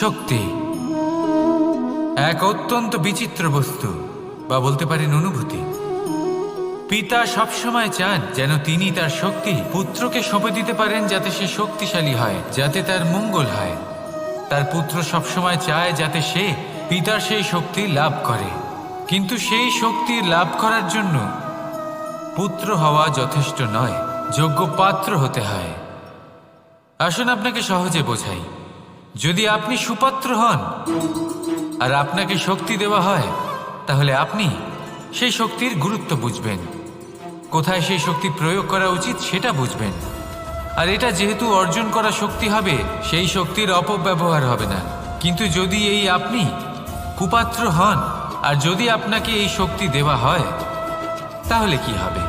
শক্তি এক অত্যন্ত বিচিত্র বস্তু, বা বলতে পারেন অনুভূতি। পিতা সবসময় চান যেন তিনি তার শক্তি পুত্রকে সঁপে দিতে পারেন, যাতে সে শক্তিশালী হয়, যাতে তার মঙ্গল হয়। তার পুত্র সবসময় চায় যাতে সে পিতার সেই শক্তি লাভ করে, কিন্তু সেই শক্তি লাভ করার জন্য পুত্র হওয়া যথেষ্ট নয়, যোগ্য পাত্র হতে হয়। আসুন আপনাকে সহজে বোঝাই। যদি আপনি সুপাত্র হন আর আপনাকে শক্তি দেওয়া হয়, তাহলে আপনি সেই শক্তির গুরুত্ব বুঝবেন, কোথায় সেই শক্তি প্রয়োগ করা উচিত সেটা বুঝবেন। আর এটা যেহেতু অর্জন করা শক্তি হবে, সেই শক্তির অপব্যবহার হবে না। কিন্তু যদি এই আপনি কুপাত্র হন আর যদি আপনাকে এই শক্তি দেওয়া হয়, তাহলে কি হবে?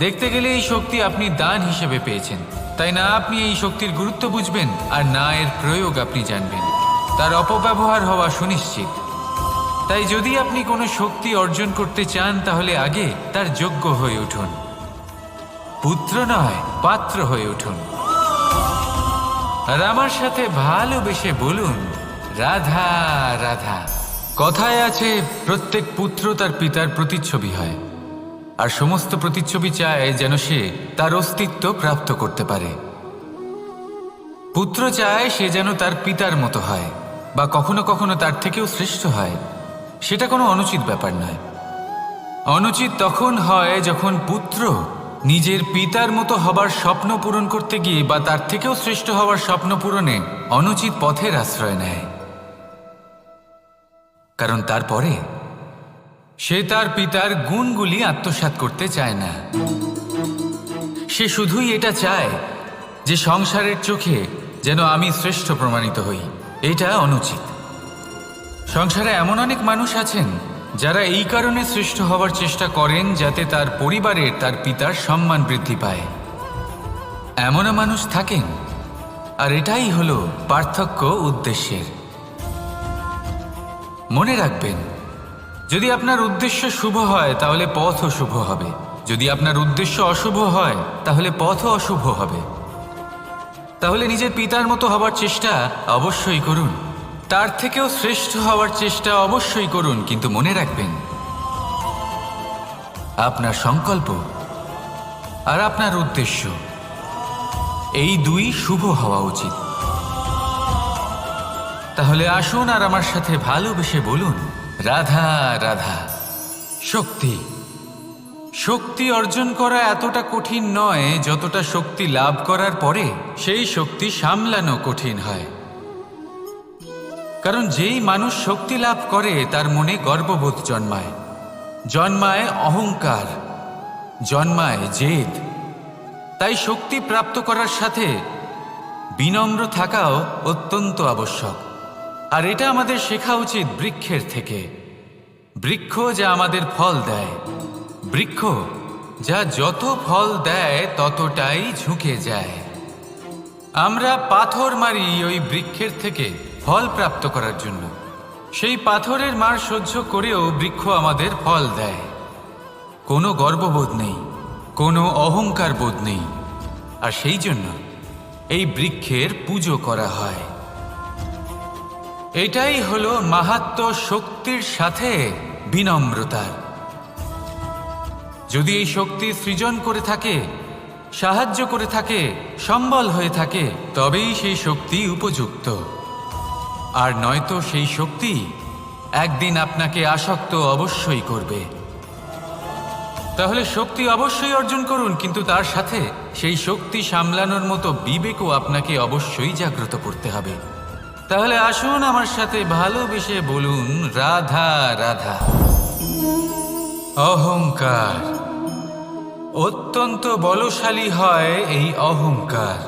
দেখতে গেলে এই শক্তি আপনি দান হিসেবে পেয়েছেন, তাই না আপনি এই শক্তির গুরুত্ব বুঝবেন আর না এর প্রয়োগ আপনি জানবেন। তার অপব্যবহার হওয়া সুনিশ্চিত। তাই যদি আপনি কোনো শক্তি অর্জন করতে চান, তাহলে আগে তার যোগ্য হয়ে উঠুন। পুত্র নয়, পাত্র হয়ে উঠুন। আর আমার সাথে ভালোবেসে বলুন, রাধা রাধা। কথায় আছে, প্রত্যেক পুত্র তার পিতার প্রতিচ্ছবি হয়, আর সমস্ত প্রতিচ্ছবি চায় যেন সে তার অস্তিত্ব প্রাপ্ত করতে পারে। পুত্র চায় সে যেন তার পিতার মতো হয়, বা কখনো কখনো তার থেকেও শ্রেষ্ঠ হয়। সেটা কোনো অনুচিত ব্যাপার নয়। অনুচিত তখন হয় যখন পুত্র নিজের পিতার মতো হবার স্বপ্ন পূরণ করতে গিয়ে বা তার থেকেও শ্রেষ্ঠ হওয়ার স্বপ্ন পূরণে অনুচিত পথের আশ্রয় নেয়। কারণ তারপরে সে তার পিতার গুণগুলি আত্মসাৎ করতে চায় না। সে শুধুই এটা চায় যে সংসারের চোখে যেন আমি শ্রেষ্ঠ প্রমাণিত হই। এটা অনুচিত। সংসারে এমন অনেক মানুষ আছেন যারা এই কারণে শ্রেষ্ঠ হওয়ার চেষ্টা করেন যাতে তার পরিবারের তার পিতার সম্মান বৃদ্ধি পায়। এমনও মানুষ থাকেন, আর এটাই হলো পার্থক্য উদ্দেশ্যের। মনে রাখবেন, যদি আপনার উদ্দেশ্য শুভ হয় তাহলে পথও শুভ হবে, যদি আপনার উদ্দেশ্য অশুভ হয় তাহলে পথও অশুভ হবে। তাহলে নিজের পিতার মতো হবার চেষ্টা অবশ্যই করুন, তার থেকেও শ্রেষ্ঠ হওয়ার চেষ্টা অবশ্যই করুন, কিন্তু মনে রাখবেন আপনার সংকল্প আর আপনার উদ্দেশ্য এই দুই শুভ হওয়া উচিত। তাহলে আসুন আর আমার সাথে ভালোবেসে বলুন, রাধা রাধা। শক্তি শক্তি অর্জন করা এতটা কঠিন নয় যতটা শক্তি লাভ করার পরে সেই শক্তি সামলানো কঠিন হয়। কারণ যেই মানুষ শক্তি লাভ করে তার মনে গর্ববোধ জন্মায়, জন্মায় অহংকার, জন্মায় জেদ। তাই শক্তি প্রাপ্ত করার সাথে বিনম্র থাকাও অত্যন্ত আবশ্যক। আর এটা আমাদের শেখা উচিত বৃক্ষের থেকে। বৃক্ষ যা আমাদের ফল দেয়, বৃক্ষ যা যত ফল দেয় ততটাই ঝুঁকে যায়। আমরা পাথর মারি ওই বৃক্ষের থেকে ফল প্রাপ্ত করার জন্য। সেই পাথরের মার সহ্য করেও বৃক্ষ আমাদের ফল দেয়। কোনো গর্ববোধ নেই, কোনো অহংকার বোধ নেই। আর সেই জন্য এই বৃক্ষের পুজো করা হয়। এটাই হলো মাহাত্ম্য শক্তির সাথে বিনম্রতার। যদি এই শক্তি সৃজন করে থাকে, সাহায্য করে থাকে, সম্বল হয়ে থাকে, তবেই সেই শক্তি উপযুক্ত। আর নয়তো সেই শক্তি একদিন আপনাকে আসক্ত অবশ্যই করবে। তাহলে শক্তি অবশ্যই অর্জন করুন, কিন্তু তার সাথে সেই শক্তি সামলানোর মতো বিবেকও আপনাকে অবশ্যই জাগ্রত করতে হবে। তাহলে আসুন আমার সাথে ভালোবেসে বলুন, রাধা রাধা। অহংকার অত্যন্ত বলশালী হয়। এই অহংকার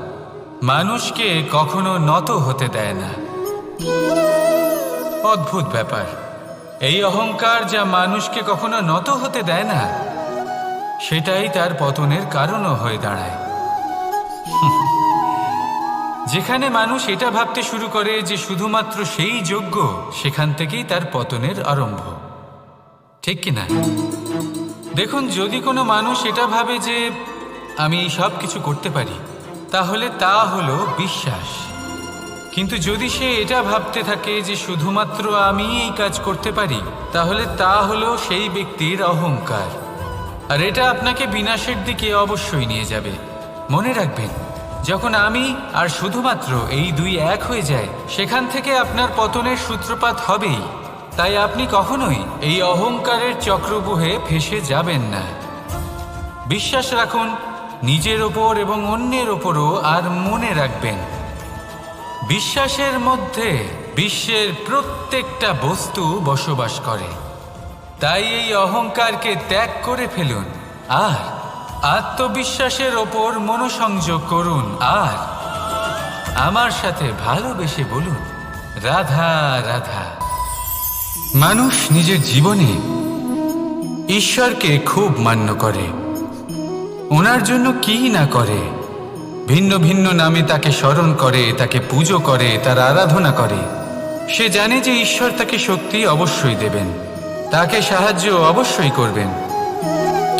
মানুষকে কখনো নত হতে দেয় না। অদ্ভুত ব্যাপার, এই অহংকার যা মানুষকে কখনো নত হতে দেয় না, সেটাই তার পতনের কারণও হয়ে দাঁড়ায়। যেখানে মানুষ এটা ভাবতে শুরু করে যে শুধুমাত্র সেই যোগ্য, সেখান থেকেই তার পতনের আরম্ভ। ঠিক কিনা? দেখুন, যদি কোনো মানুষ এটা ভাবে যে আমি সব কিছু করতে পারি, তাহলে তা হলো বিশ্বাস। কিন্তু যদি সে এটা ভাবতে থাকে যে শুধুমাত্র আমি এই কাজ করতে পারি, তাহলে তা হলো সেই ব্যক্তির অহংকার। আর এটা আপনাকে বিনাশের দিকে অবশ্যই নিয়ে যাবে। মনে রাখবেন, যখন আমি আর শুধুমাত্র এই দুই এক হয়ে যায়, সেখান থেকে আপনার পতনের সূত্রপাত হবেই। তাই আপনি কখনোই এই অহংকারের চক্রব্যূহে ফেঁসে যাবেন না। বিশ্বাস রাখুন নিজের ওপর এবং অন্যের ওপরও। আর মনে রাখবেন, বিশ্বাসের মধ্যে বিশ্বের প্রত্যেকটা বস্তু বসবাস করে। তাই এই অহংকারকে ত্যাগ করে ফেলুন আর আত্মবিশ্বাসের ওপর মনোসংযোগ করুন। আর আমার সাথে ভালোবেসে বলুন, রাধা রাধা। মানুষ নিজের জীবনে ঈশ্বরকে খুব মান্য করে, ওনার জন্য কি না করে। ভিন্ন ভিন্ন নামে তাকে স্মরণ করে, তাকে পুজো করে, তার আরাধনা করে। সে জানে যে ঈশ্বর তাকে শক্তি অবশ্যই দেবেন, তাকে সাহায্য অবশ্যই করবেন।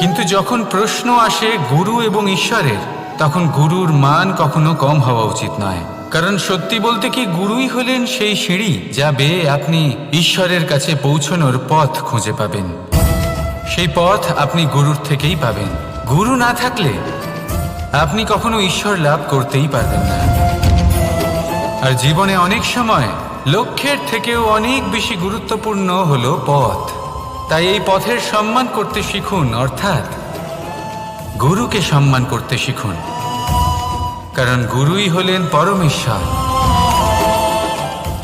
কিন্তু যখন প্রশ্ন আসে গুরু এবং ঈশ্বরের, তখন গুরুর মান কখনো কম হওয়া উচিত নয়। কারণ সত্যি বলতে কি, গুরুই হলেন সেই সিঁড়ি যা বেয়ে আপনি ঈশ্বরের কাছে পৌঁছানোর পথ খুঁজে পাবেন। সেই পথ আপনি গুরুর থেকেই পাবেন। গুরু না থাকলে আপনি কখনো ঈশ্বর লাভ করতেই পারবেন না। আর জীবনে অনেক সময় লক্ষ্যের থেকেও অনেক বেশি গুরুত্বপূর্ণ হলো পথ। তাই এই পথের সম্মান করতে শিখুন, অর্থাৎ গুরুকে সম্মান করতে শিখুন। কারণ গুরুই হলেন পরমেশ্বর।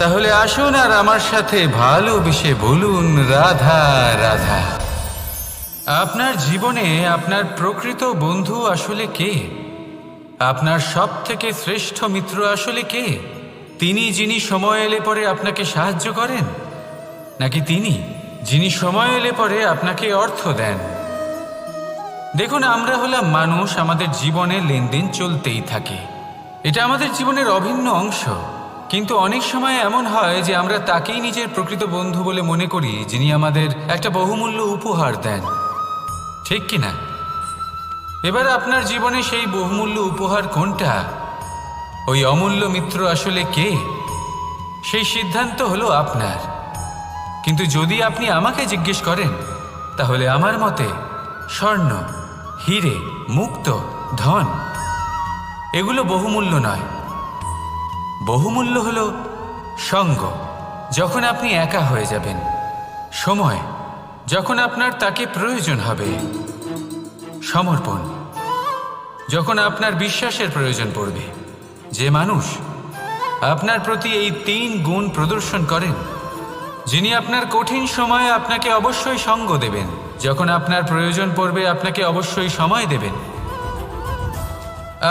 তাহলে আসুন আর আমার সাথে ভালোবেসে বলুন, রাধা রাধা। আপনার জীবনে আপনার প্রকৃত বন্ধু আসলে কে? আপনার সব থেকে শ্রেষ্ঠ মিত্র আসলে কে? তিনি যিনি সময় এলে পরে আপনাকে সাহায্য করেন, নাকি তিনি যিনি সময় এলে পরে আপনাকে অর্থ দেন? দেখুন, আমরা হলাম মানুষ, আমাদের জীবনে লেনদেন চলতেই থাকে। এটা আমাদের জীবনের অভিন্ন অংশ। কিন্তু অনেক সময় এমন হয় যে আমরা তাকেই নিজের প্রকৃত বন্ধু বলে মনে করি, যিনি আমাদের একটা বহুমূল্য উপহার দেন, ঠিক কিনা? এবার আপনার জীবনে সেই বহুমূল্য উপহার কোনটা, ওই অমূল্য মিত্র আসলে কে, সেই সিদ্ধান্ত হলো আপনার। কিন্তু যদি আপনি আমাকে জিজ্ঞেস করেন, তাহলে আমার মতে স্বর্ণ, হিরে, মুক্ত, ধন এগুলো বহুমূল্য নয়। বহুমূল্য হলো সঙ্গ, যখন আপনি একা হয়ে যাবেন, সময়, যখন আপনার তাকে প্রয়োজন হবে, সমর্পণ, যখন আপনার বিশ্বাসের প্রয়োজন পড়বে। যে মানুষ আপনার প্রতি এই 3 গুণ প্রদর্শন করেন, যিনি আপনার কঠিন সময়ে আপনাকে অবশ্যই সঙ্গ দেবেন, যখন আপনার প্রয়োজন পড়বে আপনাকে অবশ্যই সময় দেবেন,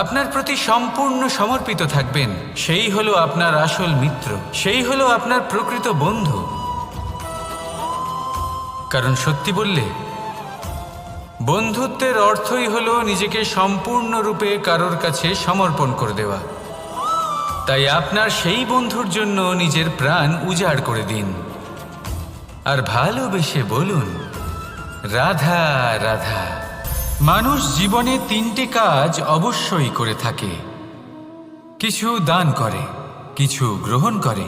আপনার প্রতি সম্পূর্ণ সমর্পিত থাকবেন, সেই হলো আপনার আসল মিত্র, সেই হলো আপনার প্রকৃত বন্ধু। কারণ সত্যি বললে, বন্ধুত্বের অর্থই হলো নিজেকে সম্পূর্ণরূপে কারোর কাছে সমর্পণ করে দেওয়া। তাই আপনার সেই বন্ধুর জন্য নিজের প্রাণ উজাড় করে দিন আর ভালোবেসে বলুন, রাধা রাধা। মানুষ জীবনে 3টে কাজ অবশ্যই করে থাকে। কিছু দান করে, কিছু গ্রহণ করে,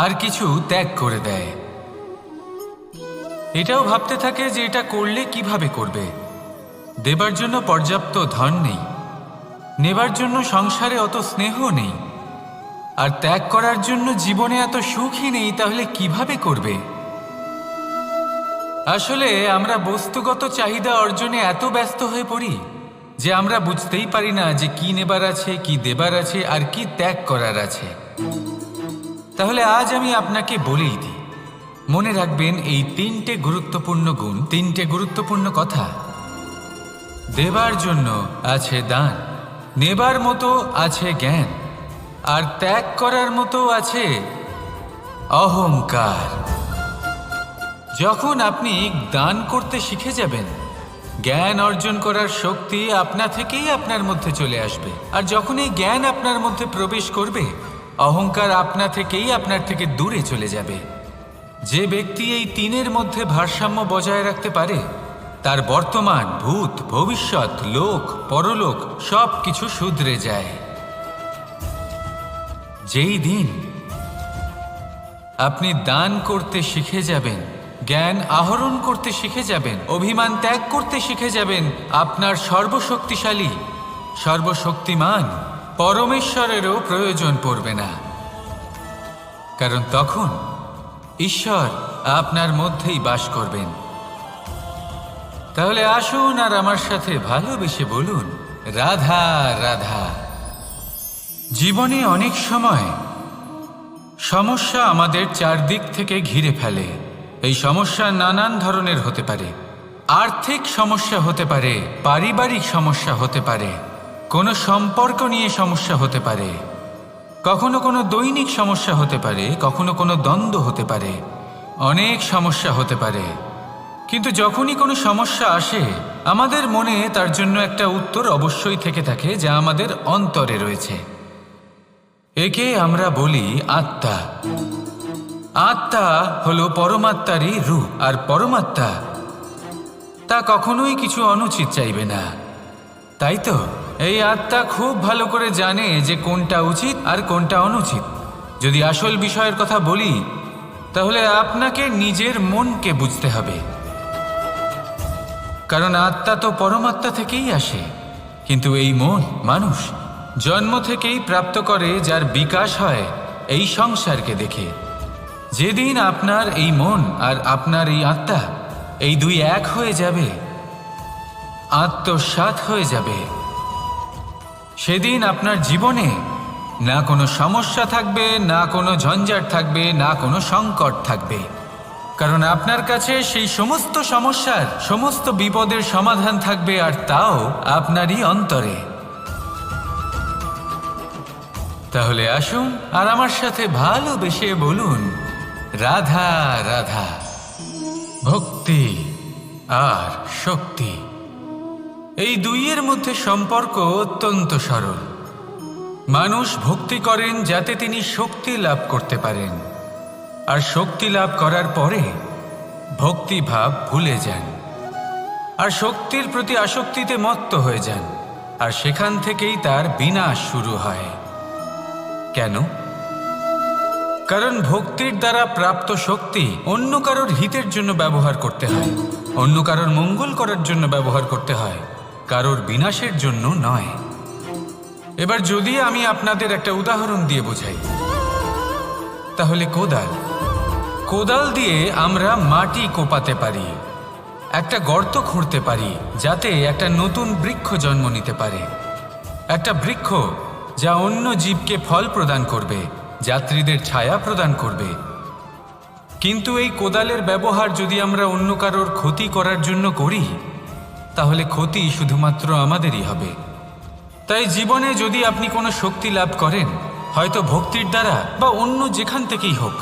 আর কিছু ত্যাগ করে দেয়। এটাও ভাবতে থাকে যে এটা করলে কিভাবে করবে। দেবার জন্য পর্যাপ্ত ধন নেই, নেবার জন্য সংসারে অত স্নেহ নেই, আর ত্যাগ করার জন্য জীবনে এত সুখই নেই, তাহলে কিভাবে করবে? আসলে আমরা বস্তুগত চাহিদা অর্জনে এত ব্যস্ত হয়ে পড়ি যে আমরা বুঝতেই পারি না যে কি নেবার আছে, কি দেবার আছে, আর কি ত্যাগ করার আছে। তাহলে আজ আমি আপনাকে বলেই দিই, মনে রাখবেন এই 3টে গুরুত্বপূর্ণ গুণ, 3টে গুরুত্বপূর্ণ কথা। দেবার জন্য আছে দান, নেবার মতো আছে জ্ঞান, আর ত্যাগ করার মতো আছে অহংকার। যখন আপনি দান করতে শিখে যাবেন, জ্ঞান অর্জন করার শক্তি আপনা থেকেই আপনার মধ্যে চলে আসবে। আর যখন এই জ্ঞান আপনার মধ্যে প্রবেশ করবে, অহংকার আপনা থেকেই আপনার থেকে দূরে চলে যাবে। যে ব্যক্তি এই 3-এর মধ্যে ভারসাম্য বজায় রাখতে পারে, তার বর্তমান, ভূত, ভবিষ্যৎ, লোক, পরলোক সব কিছু শুধরে যায়। যেই দিন আপনি দান করতে শিখে যাবেন, জ্ঞান আহরণ করতে শিখে যাবেন, অভিমান ত্যাগ করতে শিখে যাবেন, আপনার সর্বশক্তিশালী সর্বশক্তিমান পরমেশ্বরেরও প্রয়োজন পড়বে না। কারণ তখন ঈশ্বর আপনার মধ্যেই বাস করবেন। তাহলে আসুন আর আমার সাথে ভালোবেসে বলুন, রাধা রাধা। জীবনে অনেক সময় সমস্যা আমাদের চারদিক থেকে ঘিরে ফেলে। এই সমস্যা নানান ধরনের হতে পারে। আর্থিক সমস্যা হতে পারে, পারিবারিক সমস্যা হতে পারে, কোনো সম্পর্ক নিয়ে সমস্যা হতে পারে, কখনো কোনো দৈনিক সমস্যা হতে পারে, কখনো কোনো দ্বন্দ্ব হতে পারে, অনেক সমস্যা হতে পারে। কিন্তু যখনই কোনো সমস্যা আসে, আমাদের মনে তার জন্য একটা উত্তর অবশ্যই থেকে থাকে, যা আমাদের অন্তরে রয়েছে। একে আমরা বলি আত্মা। আত্মা হলো পরমাত্মারই রূপ, আর পরমাত্মা তা কখনোই কিছু অনুচিত চাইবে না। তাই তো এই আত্মা খুব ভালো করে জানে যে কোনটা উচিত আর কোনটা অনুচিত। যদি আসল বিষয়ের কথা বলি, তাহলে আপনাকে নিজের মনকে বুঝতে হবে। কারণ আত্মা তো পরমাত্মা থেকেই আসে, কিন্তু এই মন মানুষ জন্ম থেকেই প্রাপ্ত করে, যার বিকাশ হয় এই সংসারকে দেখে। যেদিন আপনার এই মন আর আপনার এই আত্মা এই দুই এক হয়ে যাবে, আত্মসাৎ হয়ে যাবে, সেদিন আপনার জীবনে না কোনো সমস্যা থাকবে, না কোনো ঝঞ্ঝাট থাকবে, না কোনো সংকট থাকবে। কারণ আপনার কাছে সেই সমস্ত সমস্যার, সমস্ত বিপদের সমাধান থাকবে, আর তাও আপনারই অন্তরে। তাহলে আসুন আর আমার সাথে ভালোবেসে বলুন, রাধা রাধা। ভক্তি আর শক্তি, এই দুইয়ের মধ্যে সম্পর্ক অত্যন্ত সরল। মানুষ ভক্তি করেন যাতে তিনি শক্তি লাভ করতে পারেন, আর শক্তি লাভ করার পরে ভক্তিভাব ভুলে যান, আর শক্তির প্রতি আসক্তিতে মত্ত হয়ে যান, আর সেখান থেকেই তার বিনাশ শুরু হয়। কেন? কারণ ভক্তির দ্বারা প্রাপ্ত শক্তি অন্য কারোর হিতের জন্য ব্যবহার করতে হয়, অন্য কারোর মঙ্গল করার জন্য ব্যবহার করতে হয়, কারোর বিনাশের জন্য নয়। এবার যদি আমি আপনাদের একটা উদাহরণ দিয়ে বোঝাই, তাহলে কোদাল দিয়ে আমরা মাটি কোপাতে পারি, একটা গর্ত খুঁড়তে পারি, যাতে একটা নতুন বৃক্ষ জন্ম নিতে পারে। একটা বৃক্ষ যা অন্য জীবকে ফল প্রদান করবে, যাত্রীদের ছায়া প্রদান করবে। কিন্তু এই কোদালের ব্যবহার যদি আমরা অন্য কারোর ক্ষতি করার জন্য করি, তাহলে ক্ষতি শুধুমাত্র আমাদেরই হবে। তাই জীবনে যদি আপনি কোনো শক্তি লাভ করেন, হয়তো ভক্তির দ্বারা বা অন্য যেখান থেকেই হোক,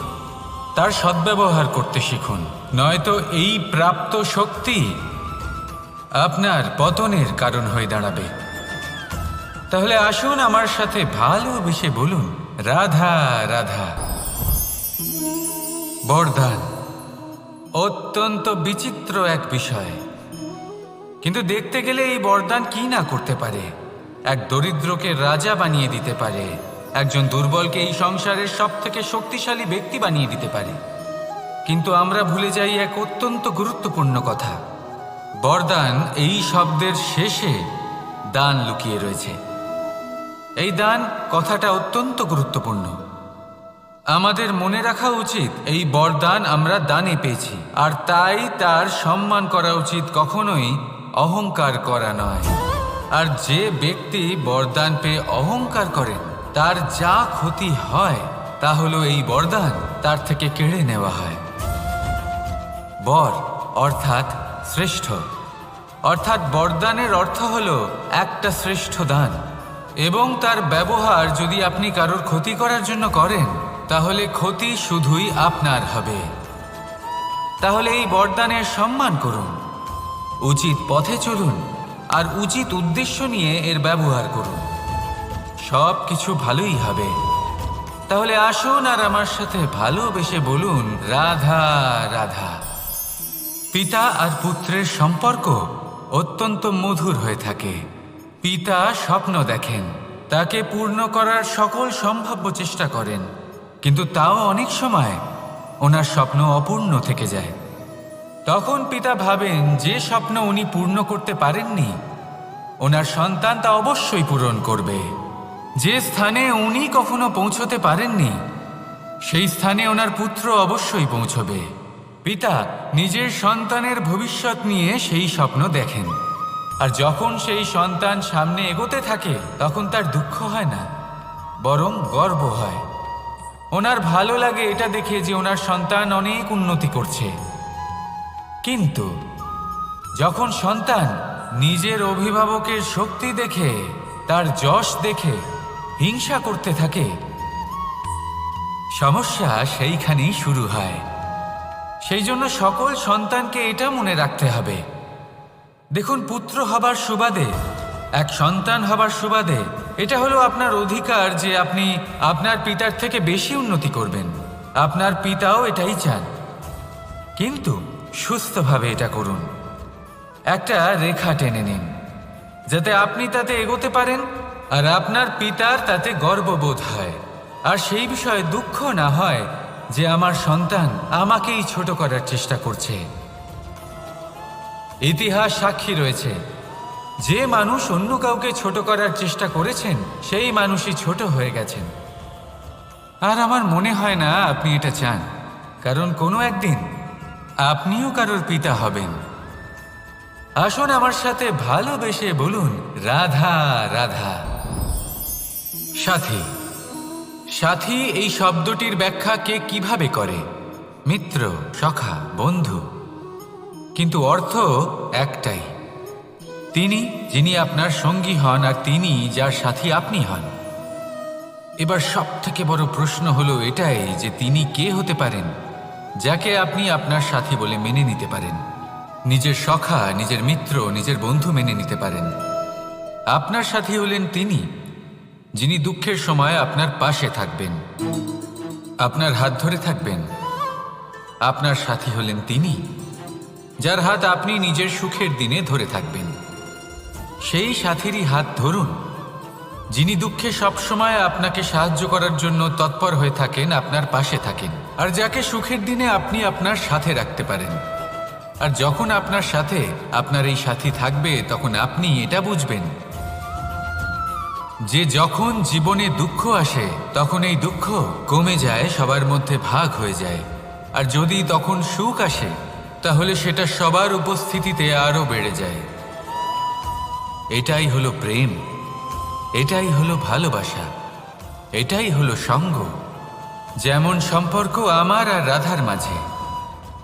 তার সদ্ব্যবহার করতে শিখুন, নয়তো এই প্রাপ্ত শক্তি আপনার পতনের কারণ হয়ে দাঁড়াবে। তাহলে আসুন আমার সাথে ভালোবেসে বলুন, রাধা রাধা। বরদান অত্যন্ত বিচিত্র এক বিষয়, কিন্তু দেখতে গেলে এই বরদান কি না করতে পারে। এক দরিদ্রকে রাজা বানিয়ে দিতে পারে, একজন দুর্বলকে এই সংসারের সবথেকে শক্তিশালী ব্যক্তি বানিয়ে দিতে পারে। কিন্তু আমরা ভুলে যাই এক অত্যন্ত গুরুত্বপূর্ণ কথা। বরদান এই শব্দের শেষে দান লুকিয়ে রয়েছে। এই দান কথাটা অত্যন্ত গুরুত্বপূর্ণ। আমাদের মনে রাখা উচিত এই বরদান আমরা দানে পেয়েছি, আর তাই তার সম্মান করা উচিত, কখনোই অহংকার করা নয়। আর যে ব্যক্তি বরদান পেয়ে অহংকার করেন, তার যা ক্ষতি হয় তা হলো এই বরদান তার থেকে কেড়ে নেওয়া হয়। বর অর্থাৎ শ্রেষ্ঠ, অর্থাৎ বরদানের অর্থ হলো একটা শ্রেষ্ঠ দান, এবং তার ব্যবহার যদি আপনি কারোর ক্ষতি করার জন্য করেন, তাহলে ক্ষতি শুধুই আপনার হবে। তাহলে এই বরদানের সম্মান করুন, উচিত পথে চলুন, আর উচিত উদ্দেশ্য নিয়ে এর ব্যবহার করুন, সব কিছু ভালোই হবে। তাহলে আসুন আর আমার সাথে ভালোবেসে বলুন, রাধা রাধা। পিতা আর পুত্রের সম্পর্ক অত্যন্ত মধুর হয়ে থাকে। পিতা স্বপ্ন দেখেন তাকে পূর্ণ করার সকল সম্ভাব্য চেষ্টা করেন, কিন্তু তাও অনেক সময় ওনার স্বপ্ন অপূর্ণ থেকে যায়। তখন পিতা ভাবেন যে স্বপ্ন উনি পূর্ণ করতে পারেননি, ওনার সন্তান তা অবশ্যই পূরণ করবে। যে স্থানে উনি কখনো পৌঁছতে পারেননি, সেই স্থানে ওনার পুত্র অবশ্যই পৌঁছবে। পিতা নিজের সন্তানের ভবিষ্যৎ নিয়ে সেই স্বপ্ন দেখেন, আর যখন সেই সন্তান সামনে এগোতে থাকে তখন তার দুঃখ হয় না, বরং গর্ব হয়। ওনার ভালো লাগে এটা দেখে যে ওনার সন্তান অনেক উন্নতি করছে। কিন্তু যখন সন্তান নিজের অভিভাবকের শক্তি দেখে, তার যশ দেখে হিংসা করতে থাকে, সমস্যা সেইখানেই শুরু হয়। সেই জন্য সকল সন্তানকে এটা মনে রাখতে হবে, দেখুন, পুত্র হবার সুবাদে, এক সন্তান হবার সুবাদে এটা হলো আপনার অধিকার যে আপনি আপনার পিতার থেকে বেশি উন্নতি করবেন। আপনার পিতাও এটাই চান, কিন্তু সুস্থভাবে এটা করুন। একটা রেখা টেনে নিন যাতে আপনি তাতে এগোতে পারেন আর আপনার পিতার তাতে গর্ববোধ হয়, আর সেই বিষয়ে দুঃখ না হয় যে আমার সন্তান আমাকেই ছোট করার চেষ্টা করছে। ইতিহাস সাক্ষী রয়েছে, যে মানুষ অন্য কাউকে ছোট করার চেষ্টা করেছেন সেই মানুষই ছোট হয়ে গেছেন। আর আমার মনে হয় না আপনি এটা চান, কারণ কোনো একদিন আপনিও কারোর পিতা হবেন। আসুন আমার সাথে ভালোবেসে বলুন, রাধা রাধা। সাথী। সাথী এই শব্দটির ব্যাখ্যা কে কিভাবে করে? মিত্র, সখা, বন্ধু, কিন্তু অর্থ একটাই। তিনি যিনি আপনার সঙ্গী হন আর তিনি যার সাথী আপনি হন। এবার সব থেকে বড় প্রশ্ন হলো এটাই যে তিনি কে হতে পারেন যাকে আপনি আপনার সাথী বলে মেনে নিতে পারেন, নিজের সখা, নিজের মিত্র, নিজের বন্ধু মেনে নিতে পারেন। আপনার সাথী হলেন তিনি যিনি দুঃখের সময় আপনার পাশে থাকবেন, আপনার হাত ধরে থাকবেন। আপনার সাথী হলেন তিনি যার হাত আপনি নিজের সুখের দিনে ধরে থাকবেন। সেই সাথীরই হাত ধরুন যিনি দুঃখে সবসময় আপনাকে সাহায্য করার জন্য তৎপর হয়ে থাকেন, আপনার পাশে থাকেন, আর যাকে সুখের দিনে আপনি আপনার সাথে রাখতে পারেন। আর যখন আপনার সাথে আপনার এই সাথী থাকবে তখন আপনি এটা বুঝবেন যে যখন জীবনে দুঃখ আসে তখন এই দুঃখ কমে যায়, সবার মধ্যে ভাগ হয়ে যায়। আর যদি তখন সুখ আসে তাহলে সেটা সবার উপস্থিতিতে আরো বেড়ে যায়। এটাই হলো প্রেম, এটাই হলো ভালোবাসা, এটাই হলো সঙ্গ। যেমন সম্পর্ক আমার আর রাধার মাঝে।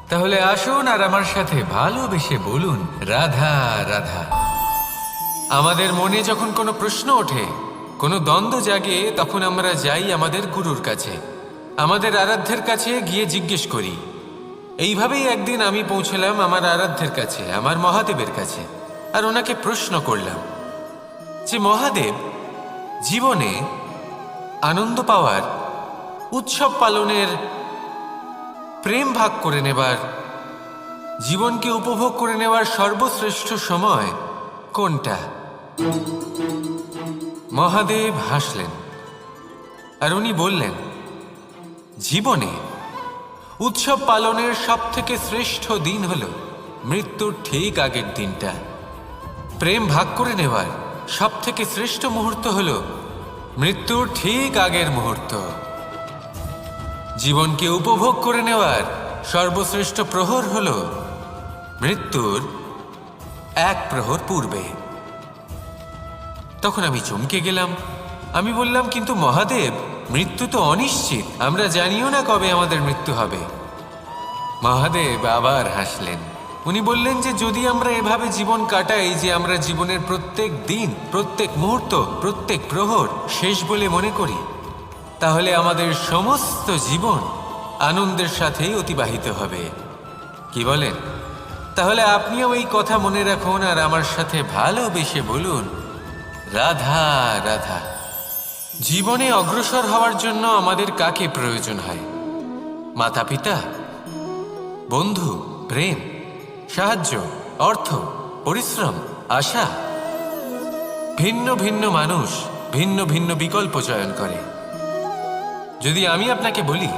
তাহলে আসুন আর আমার সাথে ভালোবেসে বলুন, রাধা রাধা। আমাদের মনে যখন কোনো প্রশ্ন ওঠে, কোনো দ্বন্দ্ব জাগে, তখন আমরা যাই আমাদের গুরুর কাছে, আমাদের আরাধ্যের কাছে গিয়ে জিজ্ঞেস করি। এইভাবেই একদিন আমি পৌঁছলাম আমার আরাধ্যের কাছে, আমার মহাদেবের কাছে, আর ওনাকে প্রশ্ন করলাম যে মহাদেব, জীবনে আনন্দ পাওয়ার, উৎসব পালনের, প্রেম ভাগ করে নেবার, জীবনকে উপভোগ করে নেওয়ার সর্বশ্রেষ্ঠ সময় কোনটা? মহাদেব হাসলেন আর উনি বললেন, জীবনে উৎসব পালনের সবথেকে শ্রেষ্ঠ দিন হল মৃত্যুর ঠিক আগের দিনটা। প্রেম ভাগ করে নেওয়ার সবথেকে শ্রেষ্ঠ মুহূর্ত হল মৃত্যুর ঠিক আগের মুহূর্ত। জীবনকে উপভোগ করে নেওয়ার সর্বশ্রেষ্ঠ প্রহর হল মৃত্যুর এক প্রহর পূর্বে। তখন আমি চমকে গেলাম। আমি বললাম, কিন্তু মহাদেব, মৃত্যু তো অনিশ্চিত, আমরা জানিও না কবে আমাদের মৃত্যু হবে। মহাদেব আবার হাসলেন। উনি বললেন যে যদি আমরা এভাবে জীবন কাটাই যে আমরা জীবনের প্রত্যেক দিন, প্রত্যেক মুহূর্ত, প্রত্যেক প্রহর শেষ বলে মনে করি, তাহলে আমাদের সমস্ত জীবন আনন্দের সাথেই অতিবাহিত হবে। কি বলেন? তাহলে আপনিও এই কথা মনে রাখুন আর আমার সাথে ভালোবেসে বলুন, রাধা রাধা। জীবনে অগ্রসর হওয়ার জন্য আমাদের কাকে প্রয়োজন হয়? মাতা পিতা, বন্ধু, প্রেম, সাহায্য, অর্থ, পরিশ্রম, আশা। ভিন্ন ভিন্ন মানুষ ভিন্ন ভিন্ন বিকল্প চয়ন করে। যদি আমি আপনাকে বলি